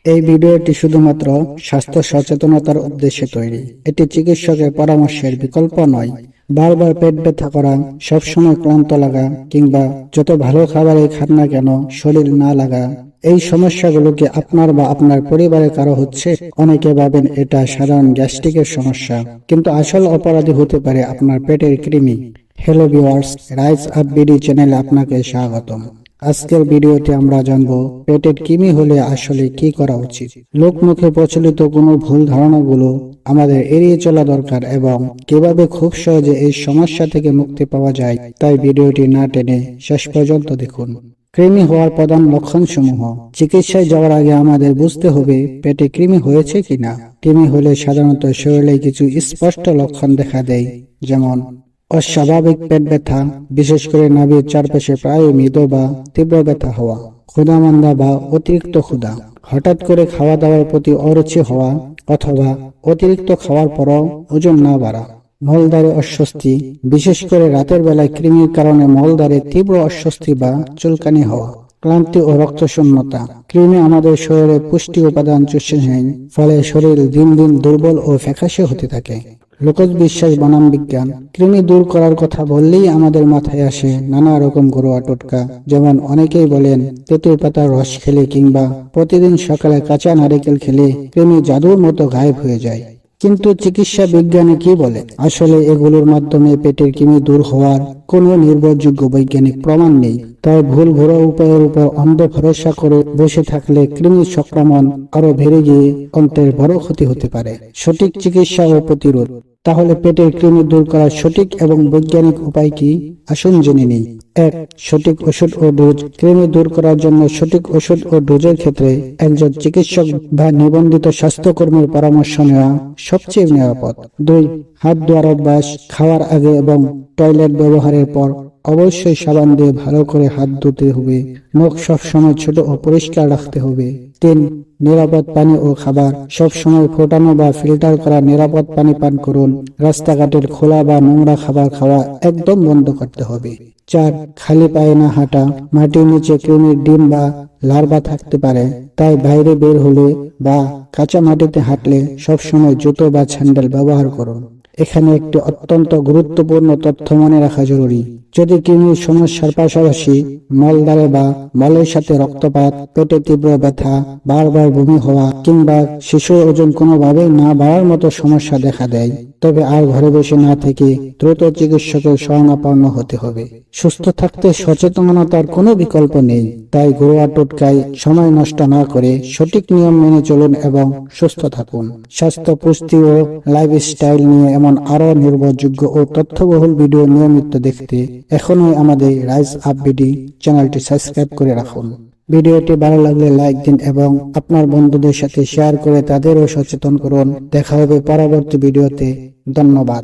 এই ভিডিওটি শুধুমাত্র স্বাস্থ্য সচেতনতার উদ্দেশ্যে তৈরি। এটি চিকিৎসকের পরামর্শের বিকল্প নয়। বারবার পেট ব্যথা করা, সবসময় ক্লান্ত লাগা কিংবা যত ভালো খাবারই খান না কেন শরীর না লাগা, এই সমস্যাগুলো কি আপনার বা আপনার পরিবারের কারো হচ্ছে? অনেকে ভাবেন এটা সাধারণ গ্যাস্ট্রিকের সমস্যা, কিন্তু আসল অপরাধী হতে পারে আপনার পেটের কৃমি। Hello viewers, rise up BD চ্যানেলে আপনাকে স্বাগতম। আজকের ভিডিওতে আমরা জানবো পেটের কৃমি হলে আসলে কি করা উচিত, লোকমুখে প্রচলিত কোনো ভুল ধারণাগুলো আমাদের এড়িয়ে চলা দরকার এবং কিভাবে খুব সহজে এই সমস্যা থেকে মুক্তি পাওয়া যায়। তাই ভিডিওটি না টেনে শেষ পর্যন্ত দেখুন। কৃমি হওয়ার প্রধান লক্ষণসমূহ। চিকিৎসায় যাওয়ার আগে আমাদের বুঝতে হবে পেটে কৃমি হয়েছে কিনা। কৃমি হলে সাধারণত শরীরে কিছু স্পষ্ট লক্ষণ দেখা দেয়, যেমন অস্বাভাবিক পেট ব্যথা, বিশেষ করে নাভির চারপাশে প্রায় মৃদু বা তীব্র ব্যথা হওয়া, ক্ষুধামন্দা বা অতিরিক্ত ক্ষুধা, হঠাৎ করে খাওয়া দাওয়ার প্রতি অরুচি হওয়া অথবা অতিরিক্ত খাওয়ার পরও ওজন না বাড়া, মলদ্বারে অস্বস্তি, বিশেষ করে রাতের বেলায় কৃমির কারণে মলদ্বারে তীব্র অস্বস্তি বা চুলকানি হওয়া, ক্লান্তি ও রক্তশূন্যতা। কৃমি আমাদের শরীরে পুষ্টি উপাদান চুষে নেয়, ফলে শরীর দিন দিন দুর্বল ও ফ্যাকাশে হতে থাকে। লোকজ বিশ্বাস বনাম বিজ্ঞান। কৃমি দূর করার কথা বললেই আমাদের মাথায় আসে নানা রকম ঘরোয়া টোটকা, যেমন অনেকেই বলেন তেঁতুল পাতার রস খেলে কিংবা প্রতিদিন সকালে কাঁচা নারকেল খেলে কৃমি জাদুর মতো গায়েব হয়ে যায়। কিন্তু চিকিৎসা বিজ্ঞানে কি বলে? আসলে এগুলোর মাধ্যমে পেটের কৃমি দূর হওয়ার কোনো নির্ভরযোগ্য বৈজ্ঞানিক প্রমাণ নেই। তাই ভুল ঘরোয়া উপায়ের উপর অন্ধ ভরসা করে বসে থাকলে কৃমির সংক্রমণ আরো বেড়ে গিয়ে অন্তের বড় ক্ষতি হতে পারে। সঠিক চিকিৎসা ও প্রতিরোধ। তাহলে পেটের কৃমি দূর করার সঠিক এবং বৈজ্ঞানিক উপায় কি? আসুন জেনে নিই। 1. সঠিক ওষুধ ও ডোজ। কৃমি দূর করার জন্য সঠিক ওষুধ ও ডোজের ক্ষেত্রে একজন চিকিৎসক বা নিবন্ধিত স্বাস্থ্যকর্মীর পরামর্শ নেওয়া সবচেয়ে নিরাপদ। 2. হাত ধোয়ার অভ্যাস। খাওয়ার আগে এবং টয়লেট ব্যবহারের পর অবশ্যই সাবান দিয়ে ভালো করে হাত ধুতে হবে। মুখ সবসময় ছোট ও পরিষ্কার রাখতে হবে। 3. নিরাপদ পানি ও খাবার। সব সময় ফোটানো বা ফিল্টার করা নিরাপদ পানি পান করুন। রাস্তাঘাটের খোলা বা নোংরা খাবার খাওয়া একদম বন্ধ করতে হবে। 4. খালি পায়ে না হাঁটা। মাটির নিচে কৃমির ডিম বা লার্ভা থাকতে পারে, তাই বাইরে বের হলে বা কাঁচা মাটিতে হাঁটলে সবসময় জুতো বা স্যান্ডেল ব্যবহার করুন। এখানে একটি অত্যন্ত গুরুত্বপূর্ণ তথ্য মনে রাখা জরুরি। যদি কৃমির সমস্যার পাশাপাশি মলদ্বারে বা মলের সাথে রক্তপাত, পেটে তীব্র ব্যথা, বারবার বমি হওয়া কিংবা শিশুর ওজন কোনোভাবেই না বাড়ার মতো সমস্যা দেখা দেয়, তবে আর ঘরে বসে না থেকে দ্রুত চিকিৎসকের শরণাপন্ন হতে হবে। সুস্থ থাকতে সচেতনতার কোনো বিকল্প নেই, তাই ঘরোয়া টোটকায় সময় নষ্ট না করে সঠিক নিয়ম মেনে চলুন এবং সুস্থ থাকুন। স্বাস্থ্য, পুষ্টি ও লাইফস্টাইল নিয়ে এমন আরো নির্ভরযোগ্য ও তথ্যবহুল ভিডিও নিয়মিত দেখতে এখনই আমাদের রাইজ আপ বিডি চ্যানেলটি সাবস্ক্রাইব করে রাখুন। ভিডিওটি ভালো লাগলে লাইক দিন এবং আপনার বন্ধুদের সাথে শেয়ার করে তাদেরও সচেতন করুন। দেখা হবে পরবর্তী ভিডিওতে। ধন্যবাদ।